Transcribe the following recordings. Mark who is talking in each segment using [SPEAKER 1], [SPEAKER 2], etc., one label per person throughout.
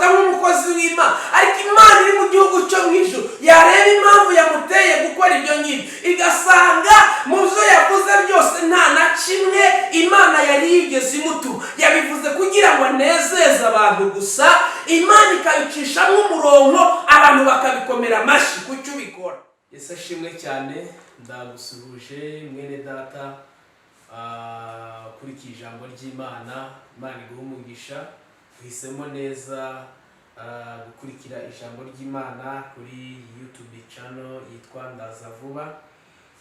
[SPEAKER 1] amufata nk'umukozi w'Imana, ariko Imana iri mu gihugu cyo mu ijuru yareba impamvu yamuteye gukora ibyo ngibyo, igasanga mu byo yavuze byose nta na kimwe Imana yari yigeze imutuma. Yabivuze kugira ngo anezeze abantu gusa, Imana ikabicisha nk'umurongo abantu bakabikomera amashyi kucyo ubikora. Yesu ashimwe cyane. Ndagusuhuje mwene data kuri iki jambo ry'Imana. Imana iguhe umugisha. Uhisemo neza gukurikira ijambo ry'Imana kuri YouTube channel yitwa Ndaza Vuba.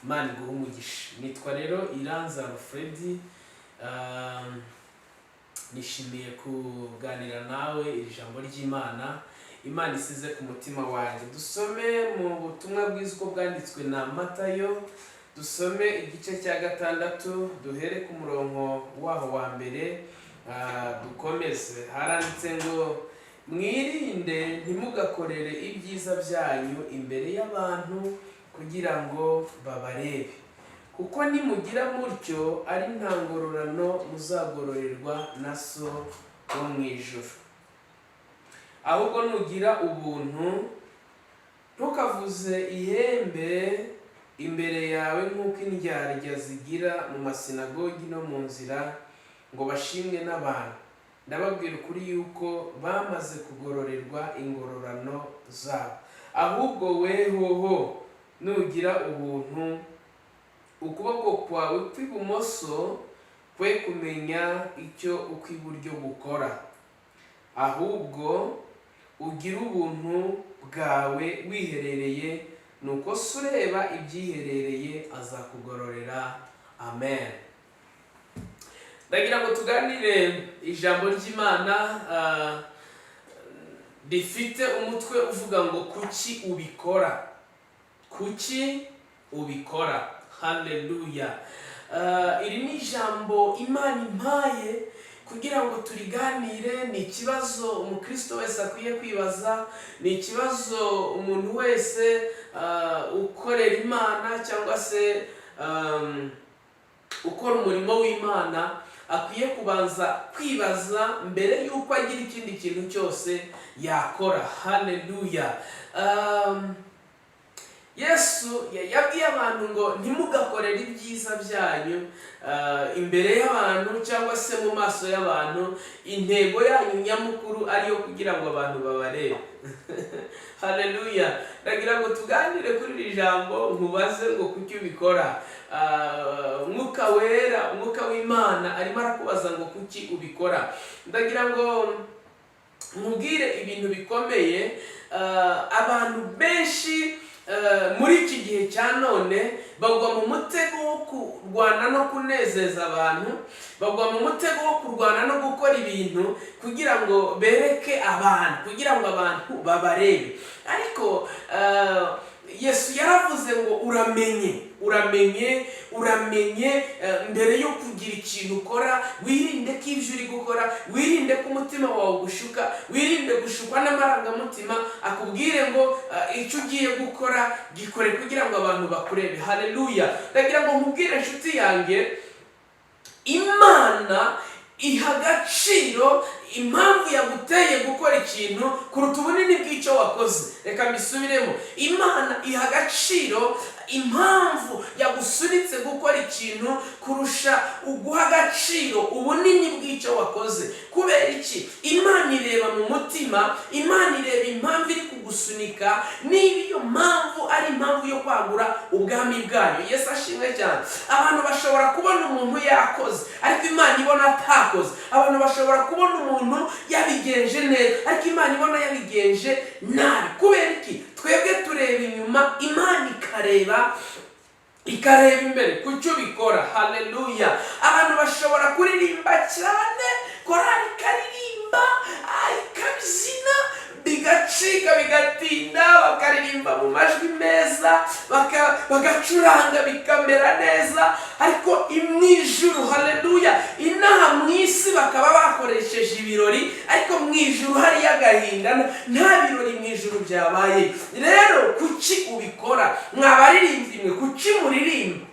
[SPEAKER 1] Imana iguhe umugisha. Nitwa rero Iranza Freddy. Nishimiye kuganira nawe iri jambo ry'Imana Imana isize ku mutima wanjye. Dusome mu butumwa bwiza uko bwanditswe na Matayo, dusome igice cya 6, duhere ku murongo waho wa mbere dukomeze. Haranditse ngo mwirinde ntimugakorere ibyiza byanyu imbere y'abantu kugira ngo babarebe, kuko nimugira mutyo ari nta ngororano muzagororerwa na so wo mu ijuru. Ahubwo nugira ubuntu ntukavuze ihembe imbere yawe nk'uko indyarya zigira mu masinagogi no mu nzira ngo bashimwe n'abantu. Ndababwira ukuri yuko bamaze kugororerwa ingororano zabo. Ahubwo wehoho nugira ubuntu ukuboko kwawe kw'ibumoso kwe kumenya icyo ukw'iburyo gukora, ahubwo ugira ubuntu bwawe wiherereye, nuko se ureba ibyiherereye azakugororera. Amen. Ndagira ngo tuganire ijambo ry'Imana rifite umutwe uvuga ngo kuki ubikora. Kuki ubikora. Haleluya. Iri ni ijambo Imana impaye kugira ngo turiganire. Ni ikibazo umukristo wese akwiye kwibaza, ni ikibazo umuntu wese ukorera Imana cyangwa se ukora umurimo w'Imana akwiye kubanza kwibaza mbere yuko agira ikindi kintu cyose yakora. Haleluya. Yesu yabwiye abantu ngo ntimugakorere ibyiza byanyu imbere y'abantu cyangwa se mu maso y'abantu. Intego yanyu nyamukuru ariyo kugira ngo abantu babarebe. Haleluya. Ndagira ngo tuganire kuri iri jambo, nkubaze ngo kuki ubikora. Mwuka wera, umwuka w'Imana arimo arakubaza ngo kuki ubikora. Ndagira ngo nkubwire ibintu bikomeye. Abantu benshi muri iki gihe cya none bagwa mu mutego wo kurwana no kunezeza abantu, bagwa mu mutego wo kurwana no gukora ibintu kugira ngo bereke abantu, kugira ngo abantu babarebe. Ariko Yesu yaravuze ngo uramenye mbere yo kugira ikintu ukora. Wirinde ko ibyo uri gukora, wirinde ko umutima wawe gushuka, wirinde gushukwa n'amarangamutima akubwire ngo icyo ugiye gukora gikore kugira ngo abantu bakurebe. Haleluya. Ndagira ngo nkubwire inshuti yanjye, Imana iha agaciro impamvu yaguteye gukora ikintu kuruta ubunini bw'icyo wakoze. Reka mbisubiremo. Imana iha agaciro impamvu yagusunitse gukora ikintu kurusha uguha agaciro ubunini bw'icyo wakoze. Kubera iki? Imana ireba mu mutima, Imana ireba impamvu iri kugusunika, niba iyo mpamvu ari impamvu yo kwagura ubwami bwayo. Yesu ashimwe cyane. Abantu bashobora kubona umuntu yakoze ariko Imana ibona atakoze. Abantu bashobora kubona umuntu yabigenje neza ariko Imana ibona yabigenje nabi. Kubera iki? Twebwe tureba inyuma, Imana ikareba imbere. Kuki ubikora. Haleluya. Abantu bashobora kuririmba cyane, korali ikaririmba, ikabyina, bigacika bigatinda, bakaririmba mu majwi meza, bagacuranga bikamera neza, ariko imwijuru, haleluya, inaha mu isi bakaba bakoresheje ibirori, ariko mu ijuru hari agahinda, nta birori mu ijuru byabaye. Rero kuki ubikora? Mwabaririmbyi mwe, kuki muririmba?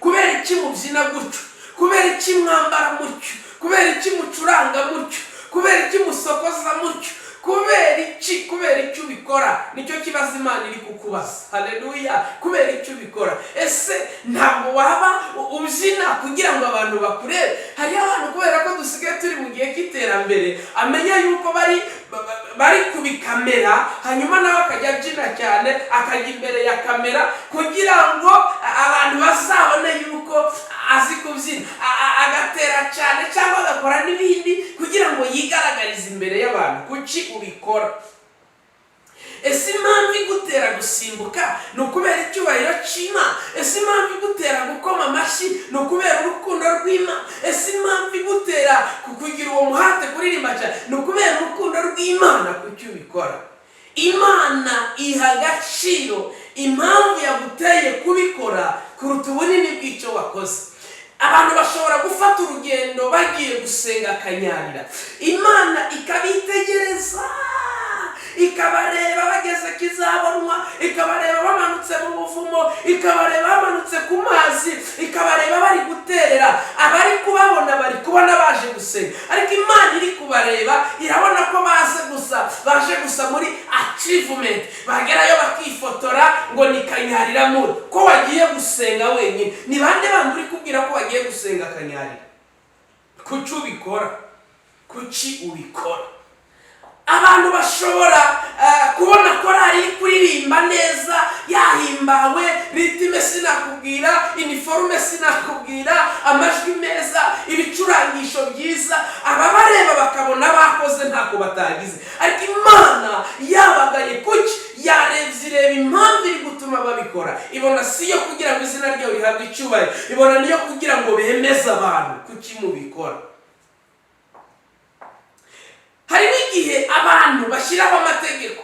[SPEAKER 1] Kubera iki mubyina gutyo? Kubera iki mwambara mutyo? Kubera iki mucuranga mutyo? kubera iki musokoza mutyo, kubera iki ubikora? Nicyo kibazo Imana iri kukubaza. Haleluya. Kubera iki ubikora? Ese ntabwo waba ubyina kugira ngo abantu bakurebe? Hari abantu kubera ko dusigaye turi mu gihe cy'iterambere, amenya yuko bari kubikamera, hanyuma nawe akajya abyina cyane, akajya imbere ya kamera kugira ngo abantu bazabone yuko azi kubyina, agatera cyane cyangwa agakora n'ibindi kugira ngo yigaragarize imbere y'abantu. Kuki ubikora? Ese impamvu igutera gusimbuka ni ukubera icyubahiro cy'Imana? Ese impamvu igutera gukoma amashyi ni ukubera urukundo rw'Imana? Ese impamvu igutera kugira uwo muhate kuririmba cyane ni ukubera urukundo rw'Imana? Kuki ubikora? Imana iha agaciro impamvu yaguteye kubikora kuruta ubunini bw'icyo wakoze. Abantu bashobora gufata urugendo bagiye gusenga akanyarira, Imana ikabitegereza, ikabareba bageze kizabonwa, ikabareba bamanutse mu buvumo, ikabareba bamanutse ku mazi, ikabareba bari guterera. Abari kubabona bari kubona baje gusenga, ariko Imana iri kubareba irabona ko baje gusa muri achievement, bagerayo bakifotora ngo ni kanyarira muri ko wagiye gusenga wenyine. Ni bande bantu uri kubwira ko wagiye gusenga kanyarira? Kuki ubikora? Kuki ubikora? Abantu bashobora kubona korali iri kuririmba neza, yahimbawe, ritime sinakubwira, iniforume sinakubwira, amajwi meza, ibicurangisho byiza, ababareba bakabona bakoze ntako batagize. Ariko Imana yabagaye kuki? Ireba impamvu iri gutuma babikora. Ibona si yo kugira ngo izina ryayo rihabwe icyubahiro, ibona niyo kugira ngo bemeze abantu. Kuki mubikora? Hari n'igihe abantu bashyiraho amategeko,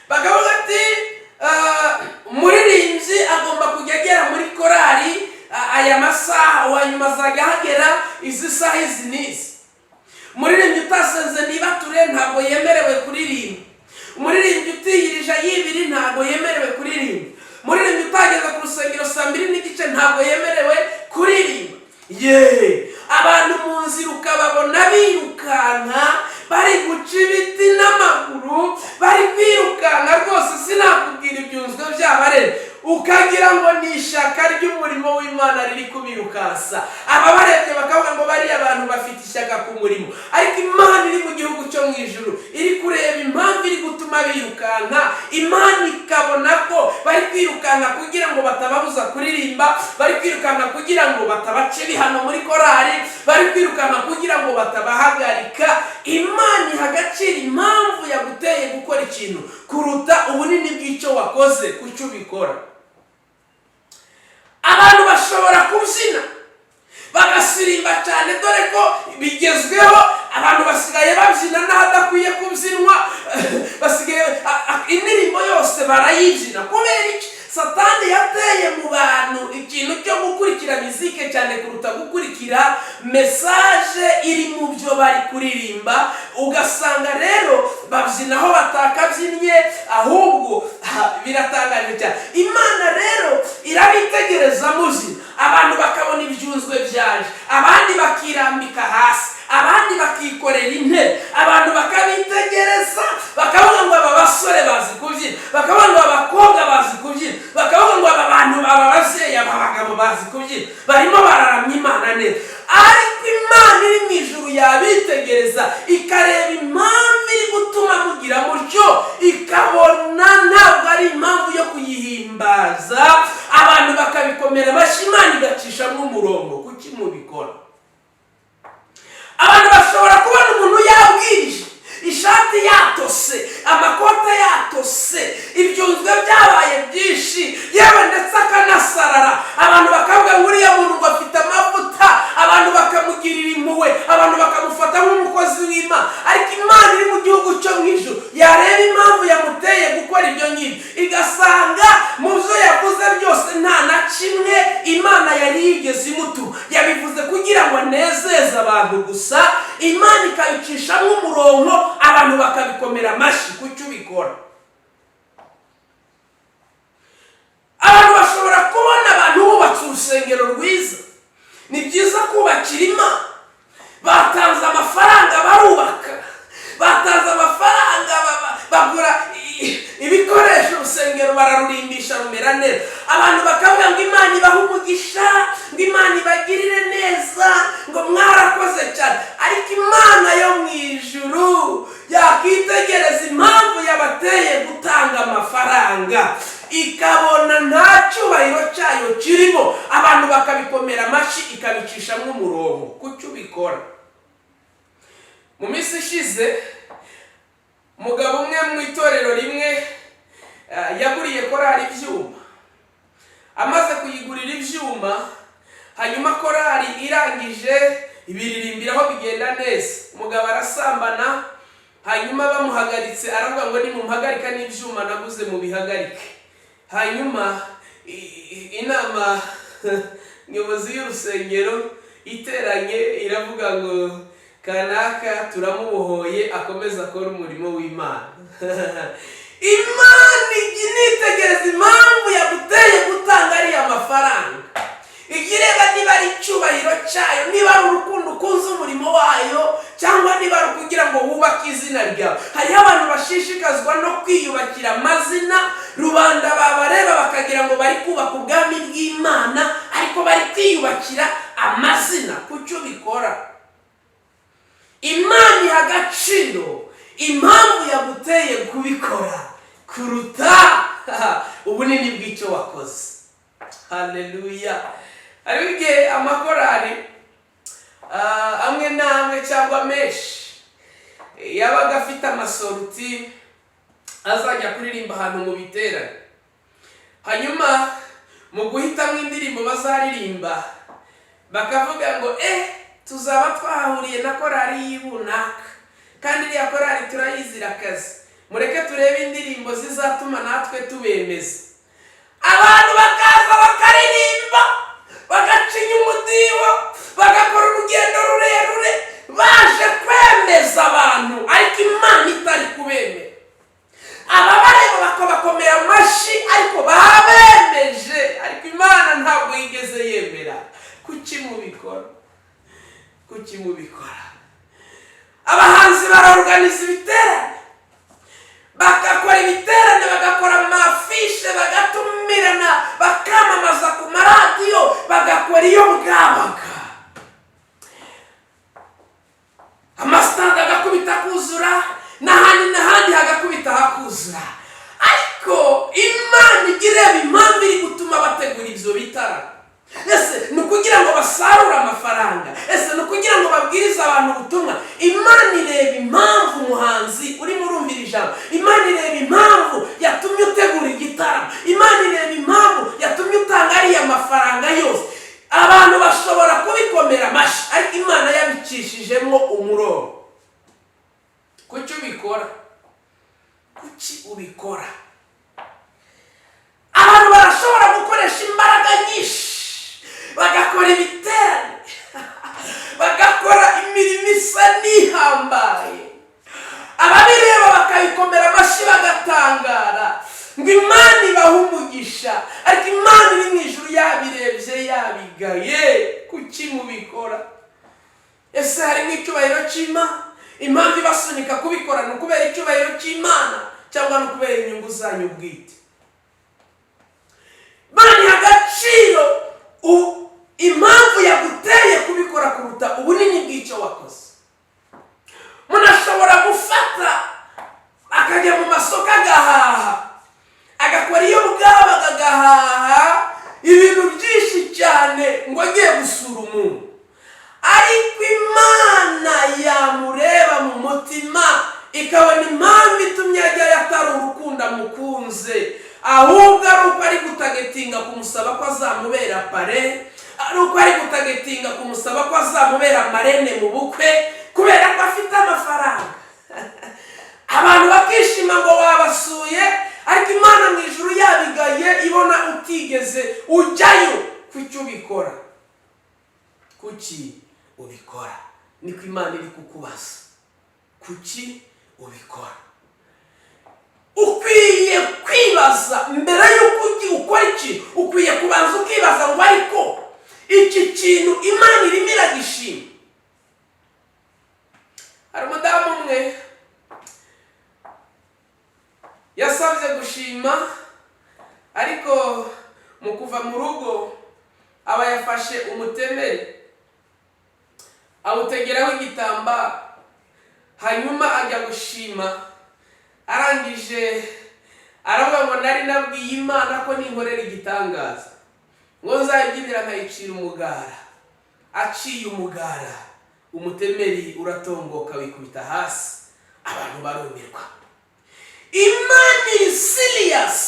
[SPEAKER 1] bakavuga ati umuririmbyi agomba kujya agera muri korali aya masaha, hanyuma azajya hagera izi saha izi n'izi. Umuririmbyi utasenze nibature ntabwo yemerewe kuririmba. Umuririmbyi utiyirije yibiri ntabwo yemerewe kuririmba. Umuririmbyi utageze ku rusengero saa 2:30 ntabwo yemerewe kuririmba. Abantu mu nzira ukababona birukanka, bari guca ibiti n'amaguru, bari kwirukanka rwose sinakubwira ibyunzwe by'abarere, ukagira ngo ni ishyaka ry'umurimo w'Imana riri kubirukansa. Ababarebye bakavuga ngo bari abantu bafite ishyaka ku murimo, ariko Imana iri mu gihugu cyo mu ijuru iri kureba impamvu iri gutuma birukanka. Imana ikabona ko bari kwirukanka kugira ngo batababuza kuririmba, bari kwirukanka kugira ngo batabaca ibihano muri korali, bari kwirukanka kugira ngo batabahagarika. Imana iha agaciro impamvu yaguteye gukora ikintu kuruta ubunini bw'icyo wakoze. Kuki ubikora? Abantu bashobora kubyina bagasirimba cyane, dore ko bigezweho. Abantu basigaye babyina n'ahadakwiye kubyinwa, basigaye indirimbo yose barayibyina. Kubera iki? Satani yateye mu bantu ikintu cyo gukurikira muzike cyane kuruta gukurikira message iri mu byo bari kuririmba. Ugasanga rero babyinaho batakabyinnye, ahubwo biratangaje cyane. Imana rero irabitegereza muzi, abantu bakabona ibyunzwe byaje, abandi bakirambika hasi, abandi bakikorera intebe, abantu bakabitegereza bakavuga ngo aba basore bazi kubyina, bakavuga ngo abakobwa bazi kubyina, bakavuga ngo aba bantu aba babyeyi aba bagabo bazi kubyina, barimo bararamya Imana neza. Ariko Imana iri mu ijuru yabitegereza ikareba impamvu iri gutuma mugira mutyo, ikabona ntabwo ari impamvu yo kuyihimbaza, abantu bakabikomera amashyi, Imana igacishamo umurongo. Kuki mubikora? Abantu bashobora kubona umuntu yabwirije, ishati yatose, amakote yatose, ibyunzwe byabaye byinshi, yewe ndetse akanasarara. Abantu bakavuga ngo uriya muntu ngo afite amavuta, abantu bakamugirira impuhwe, abantu bakamufata nk'umukozi w'Imana. Ariko Imana iri mu gihugu cyo mu ijuru yareba impamvu yamuteye gukora ibyo ngibyo, igasanga mu byo yavuze byose nta na kimwe Imana yari yigeze imutuma. Yabivuze kugira ngo anezeze abantu gusa, Imana ikabicishamo umurongo, abantu bakabikomera amashyi. Kuki ubikora? Abantu bashobora kubona abantu bubatse urusengero rwiza, ni byiza kubakira Imana, batanze amafaranga barubaka, batanze amafaranga bagura ibikoresho, urusengero bararurimbisha rumera neza. Abantu bakavuga ngo Imana ibahe umugisha, ngo Imana ibagirire neza, ngo mwarakoze cyane. Ariko Imana yo mu ijuru yakitegereza impamvu yabateye gutanga amafaranga, ikabona nta cyubahiro cyayo kirimo, abantu bakabikomera amashyi, ikabicishamo umurongo. Kuki ubikora? Mu minsi ishize umugabo umwe mu itorero rimwe yaguriye korari ibyuma. Amaze kuyigurira ibyuma, hanyuma korari irangije ibiririmbiraho bigenda neza. Umugabo arasambana, hanyuma bamuhagaritse aravuga ngo nimumpagarika n'ibyuma naguze mu bihagarike. Hanyuma inama nyobozi y'urusengero iteranye iravuga ngo kanaka turamubohoye akomeza akora umurimo w'Imana. Imana initegereza impamvu yaguteye gutanga ariya mafaranga, igireba niba ari icyubahiro cyayo, niba ari urukundo ukunze umurimo wayo, cyangwa niba ari ukugira ngo wubake izina ryawe. Hariho abantu bashishikazwa no kwiyubakira amazina, rubanda babareba bakagira ngo bari kubaka ubwami bw'Imana, ariko bari kwiyubakira amazina. Kuki ubikora? Imana iha agaciro impamvu yaguteye kubikora kuruta ubunini bw'icyo wakoze. Haleluya. Ariko igihe amakorari amwe n'amwe cyangwa menshi yabaga afite amasoruti azajya kuririmba ahantu mu biterane, hanyuma mu guhitamo indirimbo bazaririmba bakavuga ngo tuzaba twahahuriye na korari y'ibunaka, kandi iriya korari turayizira akazi, mureke turebe indirimbo zizatuma natwe tubemeza. Abantu bakaza bakaririmba, bagacinya umudiho, bagakora urugendo rurerure, baje kwemeza abantu, ariko Imana itari kubemera. Ababareba bakabakomera amashyi, ariko babemeje, ariko Imana ntabwo yigeze yemera. Kuki mubikora? Kuki mubikora? Abahanzi baraorganiza ibiterane, bagakora ibiterane, bagakora amafishe, bagatumirana, bakamamaza ku maradiyo, bagakora iyo bwabaga, amasitade agakubita kuzura, n'ahandi hagakubita hakuzura. Ariko Imana igireba impamvu iri gutuma bategura ibyo bitaramo. Ese ni ukugira ngo basarure amafaranga? Ese ni ukugira ngo babwirize abantu ubutumwa? Imana ireba impamvu umuhanzi urimo urumvira ijambo, Imana ireba impamvu yatumye utegura igitaramo, Imana ireba impamvu yatumye utanga ariya mafaranga yose. Abantu bashobora kubikomera amashyi, ariko Imana yabicishijemo umurongo. Kuki ubikora? Kuki ubikora? Abantu barashobora gukoresha imbaraga nyinshi, bagakora ibiterane, bagakora imirimo isa n'ihambaye, ababireba bakabikomera amashyi bagatangara ngo Imana ibahe umugisha, ariko Imana iri mu ijuru yabirebye yabigaye. Kuki mubikora? Ese harimo icyubahiro cy'Imana? Impamvu ibasunika kubikora ni ukubera icyubahiro cy'Imana cyangwa ni ukubera inyungu zanyu bwite? Imana iha agaciro impamvu yaguteye kubikora kuruta ubunini bw'icyo wakoze. Umuntu ashobora gufata akajya mu masoko agahaha, agakora iyo bwabaga agahaha ibintu byinshi cyane ngo agiye gusura umuntu, ariko Imana yamureba mu mutima ikabona impamvu itumye ajyayo atari urukundo amukunze, ahubwo ari uko ari gutagetinga kumusaba ko azamubera pare, ari uko ari gutagetinga kumusaba ko azamubera marene mu bukwe, kubera ko afite amafaranga. Abantu bakishima ngo wabasuye, ariko Imana mu ijuru yabigaye ibona utigeze ujyayo. Kuki ubikora? Kuki ubikora? Niko Imana iri kukubaza. Kuki ubikora? Ukwiye kwibaza mbere y'uko ukora iki, ukwiye kubanza ukibaza ngo ariko iki kintu Imana irimo iragishima. amaze gushima, ariko mu kuva mu rugo aba yafashe umutemeri awutegeraho igitambaro, hanyuma ajya gushima. Arangije aravuga ngo nari nabwiye Imana ko ninkorera igitangaza ngo nzayibyinira nkayicira umugara. Aciye umugara, umutemeri uratongoka wikubita hasi, abantu barumirwa. Imana iri serious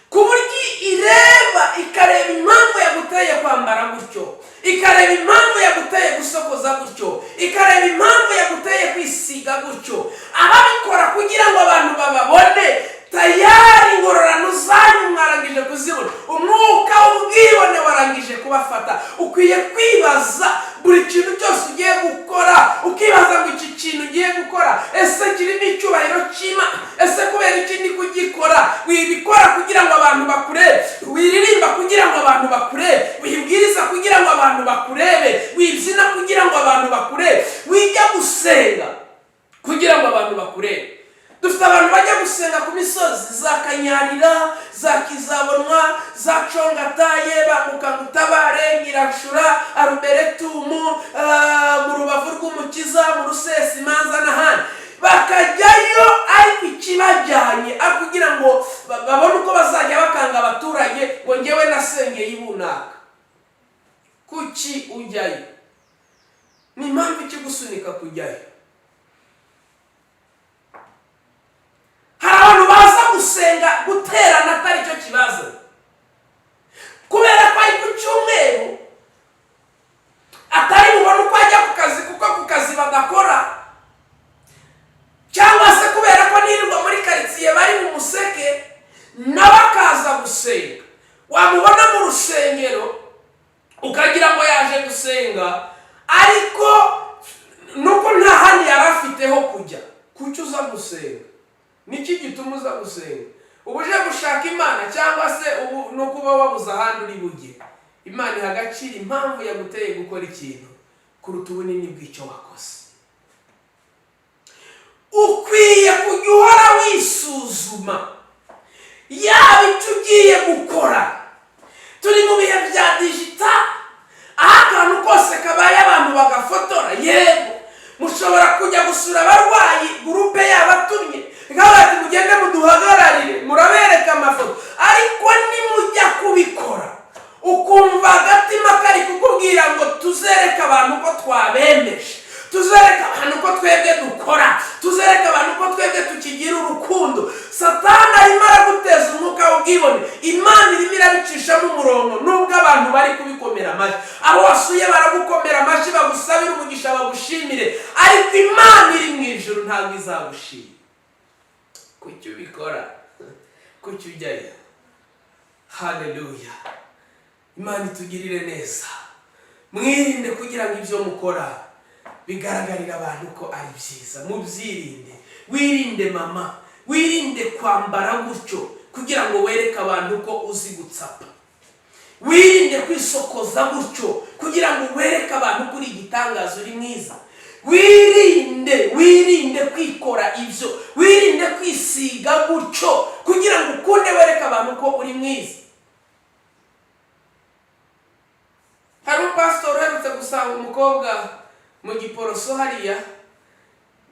[SPEAKER 1] ku buryo ireba ikareba impamvu yaguteye kwambara gutyo, ikareba impamvu yaguteye gusokoza gutyo, ikareba impamvu yaguteye kwisiga gutyo. Ababikora kugira ngo abantu bababone, tayari ingororano zanyu mwarangije kuzibona, umwuka w'ubwibone warangije kubafata. Ukwiye kwibaza buri kintu cyose ugiye gukora, ukibaza ngo iki kintu ugiye gukora ese kirimo icyubahiro cy'Imana? Ese kubera iki ndi kugikora? Wibikora kugira ngo abantu bakurebe, wiririmba kugira ngo abantu bakurebe, wibwiriza kugira ngo abantu bakurebe, wibyina kugira ngo abantu bakurebe, wijya gusenga kugira ngo abantu bakurebe. Dufite abantu bajya gusenga ku misozi za Kanyarira, za Kizabonwa, za Congataye, Banguka Ngutabare, Nyirashura, Aruberetumu, mu Rubavu rw'Umukiza, mu Rusesi, Manza n'ahandi. Bakajyayo ariko ikibajyanye ari kugira ngo babone uko bazajya bakanga abaturage ngo ngewe nasengeye ibunaka. Kuki ujyayo? Ni impamvu ikigusunika kujyayo. Hari abantu baza gusenga guterana atari cyo kibazo, kubera ko ari ku cyumweru atari bubone uko ajya ku kazi kuko ku kazi badakora, cyangwa se kubera ko nirirwa muri karitsiye bari mu museke nawe akaza gusenga. Wamubona mu rusengero ukagira ngo yaje gusenga, ariko nuko nta handi yari afiteho kujya. Kuki uza gusenga? Niki gituma uza gusenga? Ubuje gushaka Imana cyangwa se ubu no kuba wabuza ahandi uri bujye? Imana iha agaciro impamvu yaguteye gukora ikintu kuruta ubunini bw'icyo wakoze. Ukwiye kujya uhora wisuzuma yaba icyo ugiye gukora. Turi mu bihe bya digital, aho akantu kose kabaye abantu bagafotora. Yego, mushobora kujya gusura abarwayi, gurupe yabatumye ati mugende muduhagararire murabereka amafoto, ariko nimujya kubikora ukumva agatima kari kukubwira ngo tuzereka abantu ko twabemeje, tuzereka abantu ko twebwe dukora, tuzereka abantu ko twebwe tukigira urukundo, Satani arimo araguteza umwuka w'ubwibone. Imana irimo irabicishamo umurongo nubwo abantu bari kubikomera amashyi. Aho wasuye baragukomera amashyi, bagusabira umugisha, bagushimire, ariko Imana iri mu ijuru ntabwo izagushima. Kuki ubikora? Kuki ujyayo? Haleluya. Imana itugirire neza. Mwirinde kugira ngo ibyo mukora bigaragarira abantu ko ari byiza. Mubyirinde. Wirinde mama, wirinde kwambara gutyo kugira ngo wereke abantu ko uzi gutsapa. Wirinde kwisokoza gutyo kugira ngo wereke abantu kuri igitangazo uri mwiza. Wirinde kwikora ibyo, wirinde kwisiga gutyo kugira ngo ukunde wereke abantu ko uri mwiza. Hari umupasitori uherutse gusanga umukobwa mu Giporoso hariya.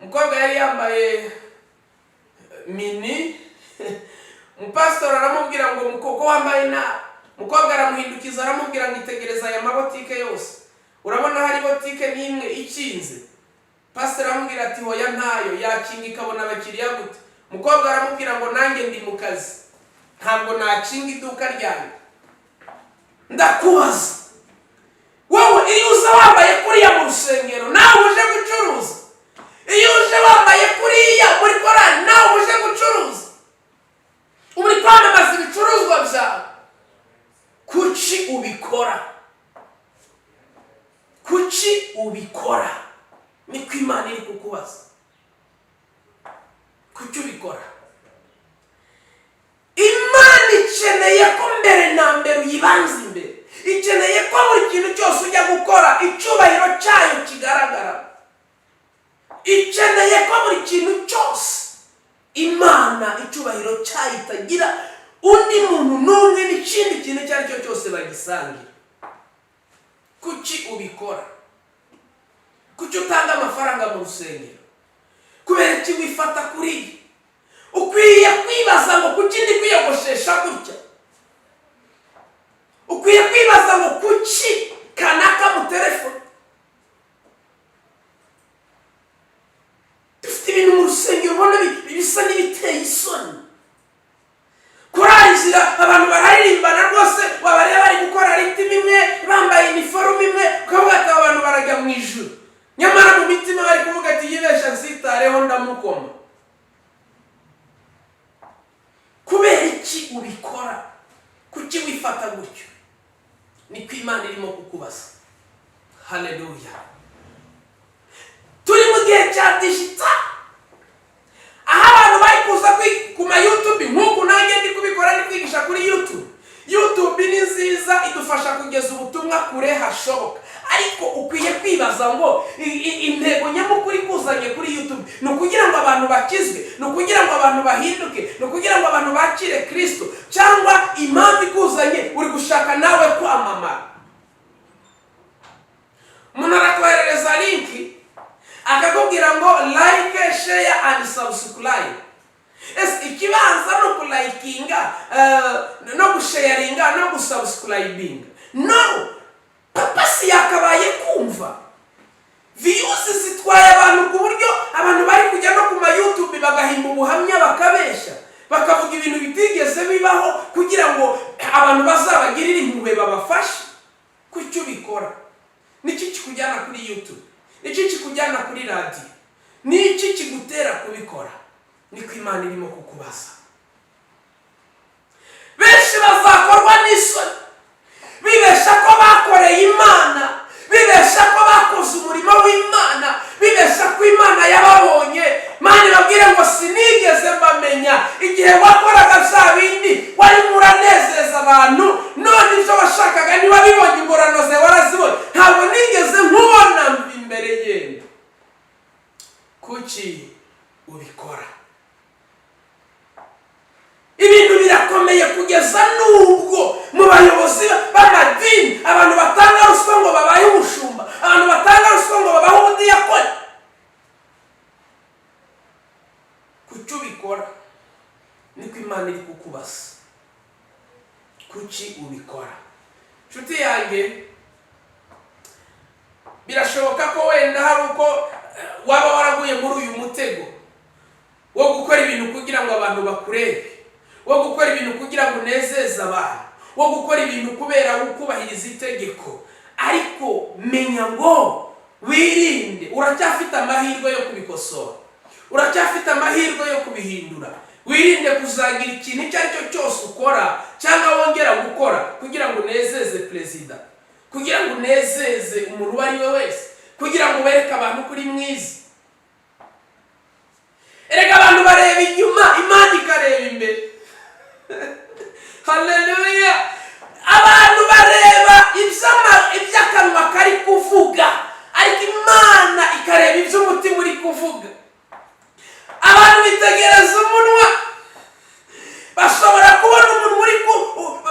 [SPEAKER 1] Umukobwa yari yambaye mini. Umupasitori aramubwira ngo mukoko wambaye na. Umukobwa aramuhindukiza aramubwira ngo itegereza aya mabotike yose, urabona hari botike n'imwe ikinze? Pastor aramubwira ati hoya ntayo, yakinga ikabona abakiriya gute? Umukobwa aramubwira ngo nanjye ndi mu kazi, ntabwo nakinga iduka ryanjye. Ndakubaza, wowe iyo uza wambaye kuriya mu rusengero nawe uje gucuruza? Iyo uje wambaye kuriya muri korali nawe uje gucuruza? Uri kwamamaza ibicuruzwa byawe? Kuki ubikora? Kuki ubikora? Niko Imana iri kukubaza. Kuki ubikora? Imana ikeneye ko mbere na mbere uyibanza imbere. Ikeneye ko buri kintu cyose ujya gukora icyubahiro cyayo kigaragara. Ikeneye ko buri kintu cyose imana icyubahiro cyayitagira undi muntu n'umwe n'ikindi kintu icyo ari cyo cyose bagisangira. Kuki ubikora? Kuki utanga amafaranga mu rusengero? Kubera iki wifata kuri iyi? Ukwiye kwibaza ngo kuki ndi kwiyogoshesha gutya? Ukwiye kwibaza ngo kuki kanaka mu telefone? Dufite ibintu mu rusengero ubona bisa n'ibiteye isoni. Kurangira abantu bararirimbana rwose, wabareba bari gukora ritimi imwe, bambaye iniforume imwe, ukavuga ati abantu barajya mu ijuru. Nyamara mu mitima bari kuvuga ati yibesha nsitareho ndamukoma. Kubera iki ubikora? Kuki wifata gutyo? Niko Imana irimo kukubaza. Haleluya. Turi mu gihe cya digital, aho abantu bari kuza ku ma YouTube, nk'uku nanjye ndi kubikora, ndi kwigisha kuri YouTube. YouTube ni nziza, idufasha kugeza ubutumwa kure hashoboka. Ariko ukwiye kwibaza ngo intego nyamukuru ikuzanye kuri YouTube ni ukugira ngo abantu bakizwe, ni ukugira ngo abantu bahinduke, ni ukugira ngo abantu bakire Kristo, cyangwa impamvu ikuzanye uri gushaka nawe kwamamara. Umuntu arakoherereza linki akakubwira ngo like, share and subscribe. Ikibanza no kulikinga, no gusharinga, no gusubscribinga. No, papasi yakabaye kumva. Views zitwaye abantu ku buryo abantu bari kujya no ku ma YouTube bagahimba ubuhamya bakabesha, bakavuga ibintu bitigeze bibaho kugira ngo abantu bazabagirire impuhwe babafashe. Kuki ubikora? Niki kikujyana kuri YouTube? Niki kikujyana kuri radio? Niki kigutera kubikora? Niko Imana irimo kukubaza. Benshi bazakorwa n'isoni, bibesha ko bakoreye Imana, bibesha ko bakoze umurimo w'Imana, bibesha ko Imana yababonye. Mani babwire ngo sinigeze mbamenya. Igihe wakoraga za bindi wari muranezeza abantu, none ibyo washakaga niba bibonye ingorano ze warazibonye. Ntabwo nigeze nkubona imbere yenda. Kuki ubikora? Ibintu birakomeye kugeza n'ubwo mu bayobozi b'amadini abantu batanga ruswa ngo babaye umushumba, abantu batanga ruswa ngo babahe ubudiyakoni. Kuki ubikora? Niko Imana iri kukubaza. Kuki ubikora? Nshuti yanjye, birashoboka ko wenda hari uko waba waraguye muri uyu mutego wo gukora ibintu kugira ngo abantu bakurebe, wo gukora ibintu kugira ngo unezeze abantu, wo gukora ibintu kubera ukubahiriza itegeko. Ariko menya ngo wirinde, uracyafite amahirwe yo kubikosora, uracyafite amahirwe yo kubihindura. Wirinde kuzagira ikintu icyo ari cyo cyose ukora cyangwa wongera gukora kugira ngo unezeze perezida, kugira ngo unezeze umuntu uwo ari we wese, kugira ngo ubereke abantu kuri mwiza. Erega abantu bareba inyuma, Imana ikareba imbere. Haleluya. Abantu bareba iby'akanwa kari kuvuga, ariko Imana ikareba iby'umutima uri kuvuga. Abantu bitegereza umunwa, bashobora kubona umuntu uri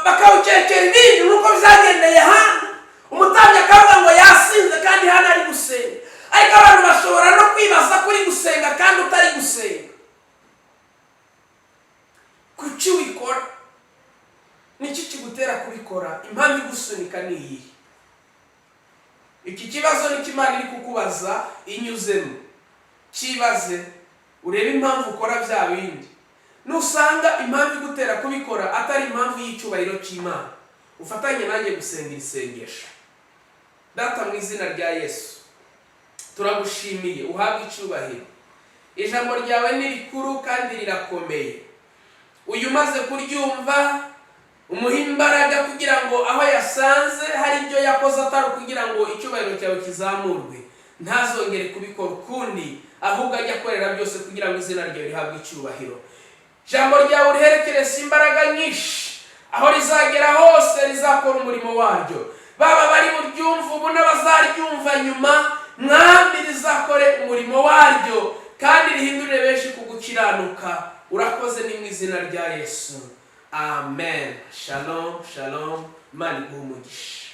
[SPEAKER 1] bakawucekera ibindi nuko byagendeye hano. Umutambyi akavuga ngo yasinze kandi hano ari gusenga, ariko abantu bashobora no kwibaza ko uri gusenga kandi utari gusenga. Kuki ubikora? Niki kigutera kubikora? Impamvu igusunika ni iyi. Iki kibazo ni Imana iri kukubaza inyuzemo. Kibaze urebe impamvu ukora bya bindi. Nusanga impamvu igutera kubikora atari impamvu y'icyubahiro cy'Imana, ufatanye nanjye gusenga isengesho. Data, mu izina rya Yesu turagushimiye, uhabwe icyubahiro. Ijambo ryawe ni rikuru kandi rirakomeye. Uyu maze kuryumva umuha imbaraga kugira ngo aho yasanze hari ibyo yakoze atari kugira ngo icyubahiro cyawe kizamurwe, ntazongere kubikora ukundi, ahubwo ajya akorera byose kugira ngo izina ryawe rihabwe icyubahiro. Ijambo ryawe riherekereza imbaraga nyinshi, aho rizagera hose rizakora umurimo waryo. Baba bari buryumva ubu n'abazaryumva nyuma, Mwami rizakore umurimo waryo kandi rihindurire benshi kugukiranuka. urakoze ni mu izina rya Yesu, amen. Shalom, shalom, Imana iguhe umugisha.